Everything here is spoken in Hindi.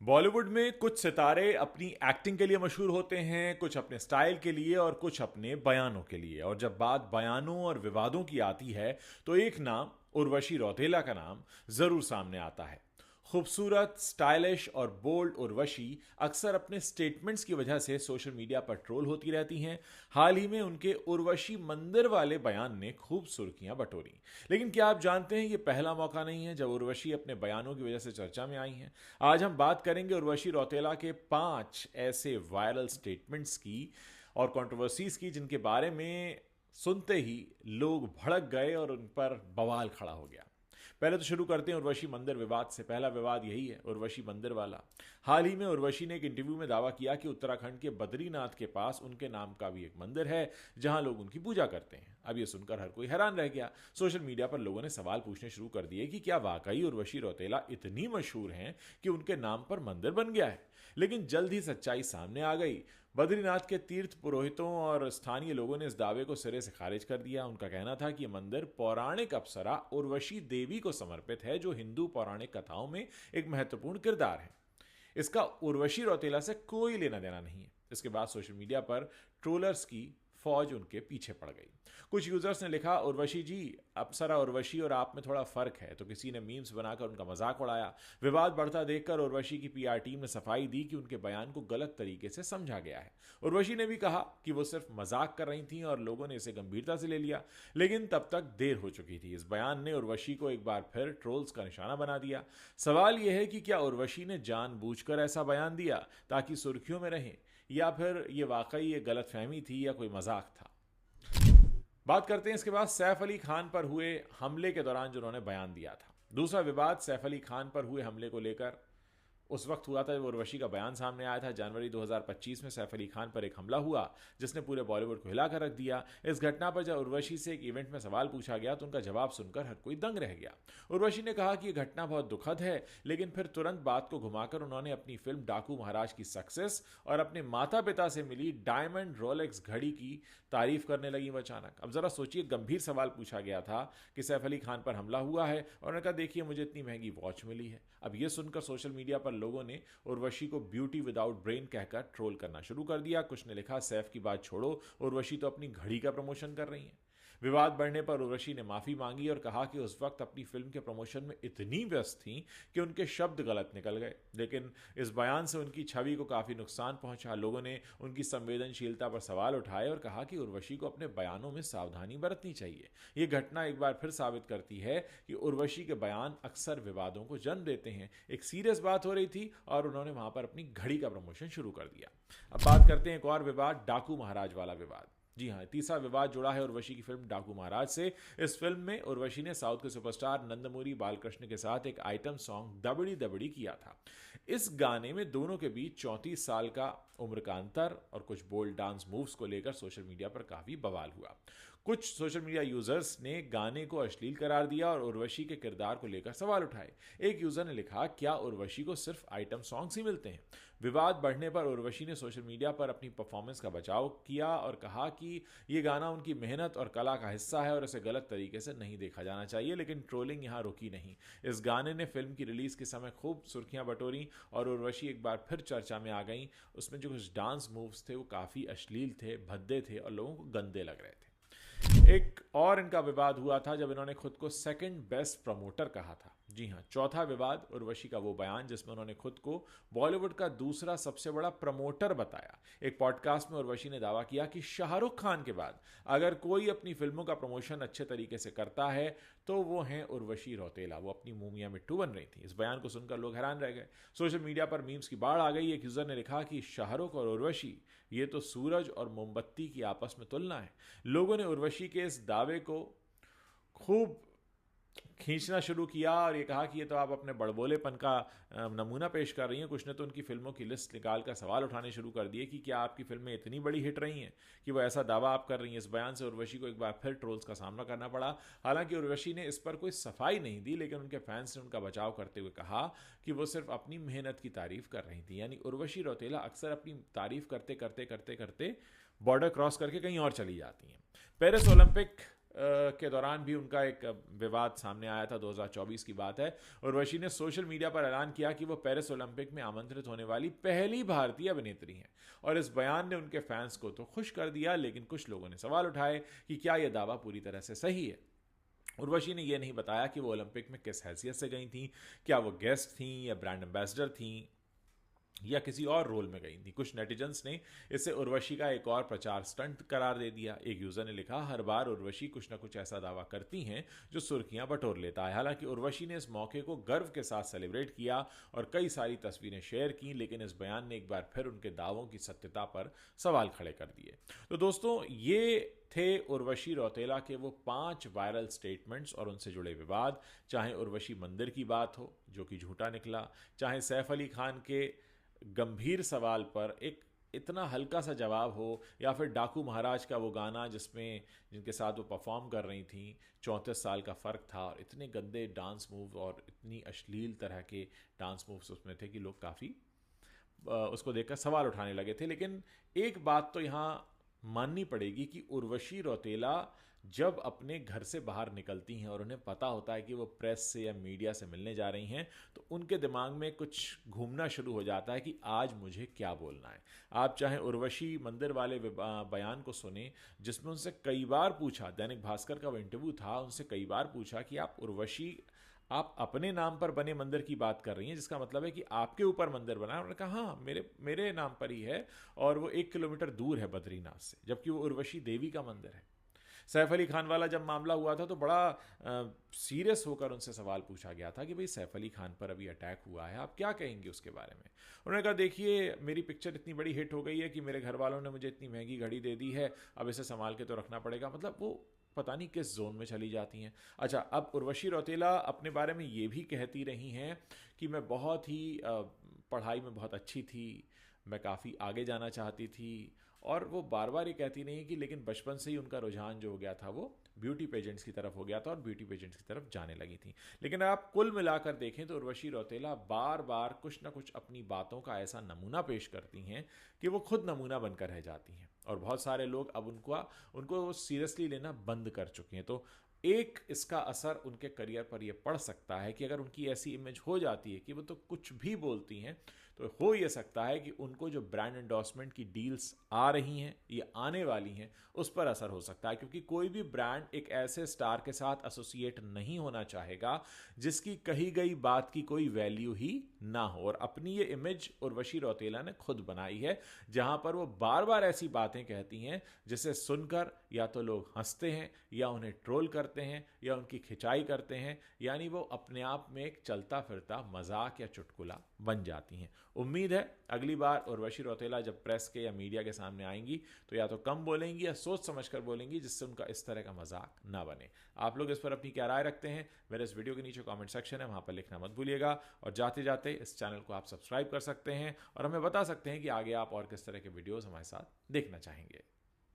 बॉलीवुड में कुछ सितारे अपनी एक्टिंग के लिए मशहूर होते हैं, कुछ अपने स्टाइल के लिए और कुछ अपने बयानों के लिए। और जब बात बयानों और विवादों की आती है तो एक नाम, उर्वशी रौतेला का नाम जरूर सामने आता है। खूबसूरत, स्टाइलिश और बोल्ड उर्वशी अक्सर अपने स्टेटमेंट्स की वजह से सोशल मीडिया पर ट्रोल होती रहती हैं। हाल ही में उनके उर्वशी मंदिर वाले बयान ने खूब सुर्खियां बटोरी। लेकिन क्या आप जानते हैं, ये पहला मौका नहीं है जब उर्वशी अपने बयानों की वजह से चर्चा में आई हैं। आज हम बात करेंगे उर्वशी रौतेला के 5 ऐसे वायरल स्टेटमेंट्स की और कंट्रोवर्सीज की जिनके बारे में सुनते ही लोग भड़क गए और उन पर बवाल खड़ा हो गया। पहले तो शुरू करते हैं उर्वशी मंदिर विवाद से। पहला विवाद यही है, उर्वशी मंदिर वाला। हाल ही में उर्वशी ने एक इंटरव्यू में दावा किया कि उत्तराखंड के बद्रीनाथ के पास उनके नाम का भी एक मंदिर है जहां लोग उनकी पूजा करते हैं। अब यह सुनकर हर कोई हैरान रह गया। सोशल मीडिया पर लोगों ने सवाल पूछने शुरू कर दिए कि क्या वाकई उर्वशी रौतेला इतनी मशहूर हैं कि उनके नाम पर मंदिर बन गया है। लेकिन जल्द ही सच्चाई सामने आ गई। बद्रीनाथ के तीर्थ पुरोहितों और स्थानीय लोगों ने इस दावे को सिरे से खारिज कर दिया। उनका कहना था कि यह मंदिर पौराणिक अप्सरा उर्वशी देवी को समर्पित है, जो हिंदू पौराणिक कथाओं में एक महत्वपूर्ण किरदार है। इसका उर्वशी रौतेला से कोई लेना देना नहीं है। इसके बाद सोशल मीडिया पर ट्रोलर्स की फौज उनके पीछे पड़ गई। कुछ यूजर्स ने लिखा, उर्वशी जी, अप्सरा उर्वशी और आप में थोड़ा फर्क है। तो किसी ने मीम्स बनाकर उनका मजाक उड़ाया। विवाद बढ़ता देखकर उर्वशी की पीआर टीम ने सफाई दी कि उनके बयान को गलत तरीके से समझा गया है। उर्वशी ने भी कहा कि वो सिर्फ मजाक कर रही थी और लोगों ने इसे गंभीरता से ले लिया। लेकिन तब तक देर हो चुकी थी। इस बयान ने उर्वशी को एक बार फिर ट्रोल्स का निशाना बना दिया। सवाल यह है कि क्या उर्वशी ने जानबूझकर ऐसा बयान दिया ताकि सुर्खियों में रहें, या फिर ये वाकई ये गलतफहमी थी या कोई मजाक था। बात करते हैं इसके बाद सैफ अली खान पर हुए हमले के दौरान जो उन्होंने बयान दिया था। दूसरा विवाद सैफ अली खान पर हुए हमले को लेकर उस वक्त हुआ था जब उर्वशी का बयान सामने आया था। जनवरी 2025 में सैफ अली खान पर एक हमला हुआ जिसने पूरे बॉलीवुड को हिलाकर रख दिया। इस घटना पर जब उर्वशी से एक इवेंट में सवाल पूछा गया तो उनका जवाब सुनकर हर कोई दंग रह गया। उर्वशी ने कहा कि यह घटना बहुत दुखद है, लेकिन फिर तुरंत बात को घुमाकर उन्होंने अपनी फिल्म डाकू महाराज की सक्सेस और अपने माता पिता से मिली डायमंड रोलेक्स घड़ी की तारीफ करने लगी वो अचानक। अब जरा सोचिए, गंभीर सवाल पूछा गया था कि सैफ अली खान पर हमला हुआ है और उन्होंने कहा, देखिए मुझे इतनी महंगी वॉच मिली है। अब यह सुनकर सोशल मीडिया पर लोगों ने उर्वशी को ब्यूटी विदाउट ब्रेन कहकर ट्रोल करना शुरू कर दिया। कुछ ने लिखा, सैफ की बात छोड़ो, उर्वशी तो अपनी घड़ी का प्रमोशन कर रही हैं। विवाद बढ़ने पर उर्वशी ने माफी मांगी और कहा कि उस वक्त अपनी फिल्म के प्रमोशन में इतनी व्यस्त थी कि उनके शब्द गलत निकल गए। लेकिन इस बयान से उनकी छवि को काफी नुकसान पहुंचा। लोगों ने उनकी संवेदनशीलता पर सवाल उठाए और कहा कि उर्वशी को अपने बयानों में सावधानी बरतनी चाहिए। यह घटना एक बार फिर साबित करती है कि उर्वशी के बयान अक्सर विवादों को जन्म देते हैं। एक सीरियस बात हो रही थी और उन्होंने वहां पर अपनी घड़ी का प्रमोशन शुरू कर दिया। अब बात करते हैं एक और विवाद, डाकू महाराज वाला विवाद। जी हाँ, तीसरा विवाद जुड़ा है उर्वशी की फिल्म डाकू महाराज से। इस फिल्म में उर्वशी ने साउथ के सुपरस्टार नंदमूरी बालकृष्ण के साथ एक आइटम सॉन्ग दबड़ी दबड़ी किया था। इस गाने में दोनों के बीच 34 साल का उम्र का अंतर और कुछ बोल्ड डांस मूव्स को लेकर सोशल मीडिया पर काफी बवाल हुआ। कुछ सोशल मीडिया यूजर्स ने गाने को अश्लील करार दिया और उर्वशी के किरदार को लेकर सवाल उठाए। एक यूजर ने लिखा, क्या उर्वशी को सिर्फ आइटम सॉन्ग्स ही मिलते हैं। विवाद बढ़ने पर उर्वशी ने सोशल मीडिया पर अपनी परफॉर्मेंस का बचाव किया और कहा कि यह गाना उनकी मेहनत और कला का हिस्सा है और इसे गलत तरीके से नहीं देखा जाना चाहिए। लेकिन ट्रोलिंग यहां रुकी नहीं। इस गाने ने फिल्म की रिलीज के समय खूब सुर्खियां बटोरी और उर्वशी एक बार फिर चर्चा में आ गई। उसमें जो कुछ डांस मूव्स थे वो काफी अश्लील थे, भद्दे थे और लोगों को गंदे लग रहे थे। एक और इनका विवाद हुआ था जब इन्होंने खुद को सेकंड बेस्ट प्रमोटर कहा था। जी हाँ, चौथा विवाद, उर्वशी का वो बयान जिसमें उन्होंने खुद को बॉलीवुड का दूसरा सबसे बड़ा प्रमोटर बताया। एक पॉडकास्ट में उर्वशी ने दावा किया कि शाहरुख खान के बाद अगर कोई अपनी फिल्मों का प्रमोशन अच्छे तरीके से करता है तो वो हैं उर्वशी रौतेला। वो अपनी मुंह मिट्टू बन रही थी। इस बयान को सुनकर लोग हैरान रह गए। सोशल मीडिया पर मीम्स की बाढ़ आ गई। एक यूजर ने लिखा कि शाहरुख और उर्वशी, ये तो सूरज और मोमबत्ती की आपस में तुलना है। लोगों ने उर्वशी के इस दावे को खूब खींचना शुरू किया और ये कहा कि ये तो आप अपने बड़बोलेपन का नमूना पेश कर रही हैं। कुछ ने तो उनकी फिल्मों की लिस्ट निकाल कर सवाल उठाने शुरू कर दिए कि क्या आपकी फिल्में इतनी बड़ी हिट रही हैं कि वो ऐसा दावा आप कर रही हैं। इस बयान से उर्वशी को एक बार फिर ट्रोल्स का सामना करना पड़ा। हालांकि उर्वशी ने इस पर कोई सफाई नहीं दी, लेकिन उनके फैंस ने उनका बचाव करते हुए कहा कि वो सिर्फ अपनी मेहनत की तारीफ कर रही थी। यानी उर्वशी रौतेला अक्सर अपनी तारीफ करते करते करते करते बॉर्डर क्रॉस करके कहीं और चली जाती हैं। पेरिस ओलंपिक के दौरान भी उनका एक विवाद सामने आया था, 2024 की बात है। उर्वशी ने सोशल मीडिया पर ऐलान किया कि वो पेरिस ओलंपिक में आमंत्रित होने वाली पहली भारतीय अभिनेत्री हैं, और इस बयान ने उनके फैंस को तो खुश कर दिया, लेकिन कुछ लोगों ने सवाल उठाए कि क्या यह दावा पूरी तरह से सही है। उर्वशी ने यह नहीं बताया कि वो ओलंपिक में किस हैसियत से गई थी, क्या वो गेस्ट थी या ब्रांड एम्बेसडर थी या किसी और रोल में गई थी। कुछ नेटिजन्स ने इसे उर्वशी का एक और प्रचार स्टंट करार दे दिया। एक यूजर ने लिखा, हर बार उर्वशी कुछ ना कुछ ऐसा दावा करती हैं जो सुर्खियां बटोर लेता है। हालांकि उर्वशी ने इस मौके को गर्व के साथ सेलिब्रेट किया और कई सारी तस्वीरें शेयर की, लेकिन इस बयान ने एक बार फिर उनके दावों की सत्यता पर सवाल खड़े कर दिए। तो दोस्तों, ये थे उर्वशी रौतेला के वो 5 वायरल स्टेटमेंट्स और उनसे जुड़े विवाद। चाहे उर्वशी मंदिर की बात हो जो कि झूठा निकला, चाहे सैफ अली खान के गंभीर सवाल पर एक इतना हल्का सा जवाब हो, या फिर डाकू महाराज का वो गाना जिनके साथ वो परफॉर्म कर रही थी, 34 साल का फ़र्क था और इतने गंदे डांस मूव और इतनी अश्लील तरह के डांस मूव्स उसमें थे कि लोग काफ़ी उसको देखकर सवाल उठाने लगे थे। लेकिन एक बात तो यहाँ माननी पड़ेगी कि उर्वशी रौतेला जब अपने घर से बाहर निकलती हैं और उन्हें पता होता है कि वो प्रेस से या मीडिया से मिलने जा रही हैं, तो उनके दिमाग में कुछ घूमना शुरू हो जाता है कि आज मुझे क्या बोलना है। आप चाहे उर्वशी मंदिर वाले बयान को सुने, जिसमें उनसे कई बार पूछा, दैनिक भास्कर का वो इंटरव्यू था, उनसे कई बार पूछा कि आप उर्वशी, आप अपने नाम पर बने मंदिर की बात कर रही हैं, जिसका मतलब है कि आपके ऊपर मंदिर बना है। उन्होंने कहा हाँ, मेरे नाम पर ही है, और वो 1 किलोमीटर दूर है बद्रीनाथ से, जबकि वो उर्वशी देवी का मंदिर है। सैफ अली खान वाला जब मामला हुआ था तो बड़ा सीरियस होकर उनसे सवाल पूछा गया था कि भाई सैफ अली खान पर अभी अटैक हुआ है, आप क्या कहेंगे उसके बारे में। उन्होंने कहा, देखिए मेरी पिक्चर इतनी बड़ी हिट हो गई है कि मेरे घर वालों ने मुझे इतनी महंगी घड़ी दे दी है, अब इसे संभाल के तो रखना पड़ेगा। मतलब वो पता नहीं किस जोन में चली जाती हैं। अच्छा, अब उर्वशी रौतेला अपने बारे में ये भी कहती रही हैं कि मैं बहुत ही पढ़ाई में बहुत अच्छी थी, मैं काफ़ी आगे जाना चाहती थी, और वो बार बार ये कहती नहीं कि लेकिन बचपन से ही उनका रुझान जो हो गया था वो ब्यूटी पेजेंट्स की तरफ हो गया था और ब्यूटी पेजेंट्स की तरफ जाने लगी थी। लेकिन आप कुल मिलाकर देखें तो उर्वशी रौतेला बार बार कुछ ना कुछ अपनी बातों का ऐसा नमूना पेश करती हैं कि वो खुद नमूना बनकर रह जाती हैं, और बहुत सारे लोग अब उनको सीरियसली लेना बंद कर चुके हैं। तो एक इसका असर उनके करियर पर यह पड़ सकता है कि अगर उनकी ऐसी इमेज हो जाती है कि वो तो कुछ भी बोलती हैं, तो हो यह सकता है कि उनको जो ब्रांड एंडोर्समेंट की डील्स आ रही हैं या आने वाली हैं उस पर असर हो सकता है, क्योंकि कोई भी ब्रांड एक ऐसे स्टार के साथ एसोसिएट नहीं होना चाहेगा जिसकी कही गई बात की कोई वैल्यू ही ना हो। और अपनी ये इमेज उर्वशी रौतेला ने खुद बनाई है, जहां पर वो बार बार ऐसी बातें कहती हैं जिसे सुनकर या तो लोग हंसते हैं या उन्हें ट्रोल करते हैं या उनकी खिंचाई करते हैं, यानी वो अपने आप में एक चलता फिरता मजाक या चुटकुला बन जाती हैं। उम्मीद है अगली बार उर्वशी रौतेला जब प्रेस के या मीडिया के सामने आएंगी तो या तो कम बोलेंगी या सोच समझकर बोलेंगी, जिससे उनका इस तरह का मजाक ना बने। आप लोग इस पर अपनी क्या राय रखते हैं, मेरे इस वीडियो के नीचे कमेंट सेक्शन है, वहां पर लिखना मत भूलिएगा। और जाते जाते इस चैनल को आप सब्सक्राइब कर सकते हैं और हमें बता सकते हैं कि आगे आप और किस तरह के वीडियोस हमारे साथ देखना चाहेंगे।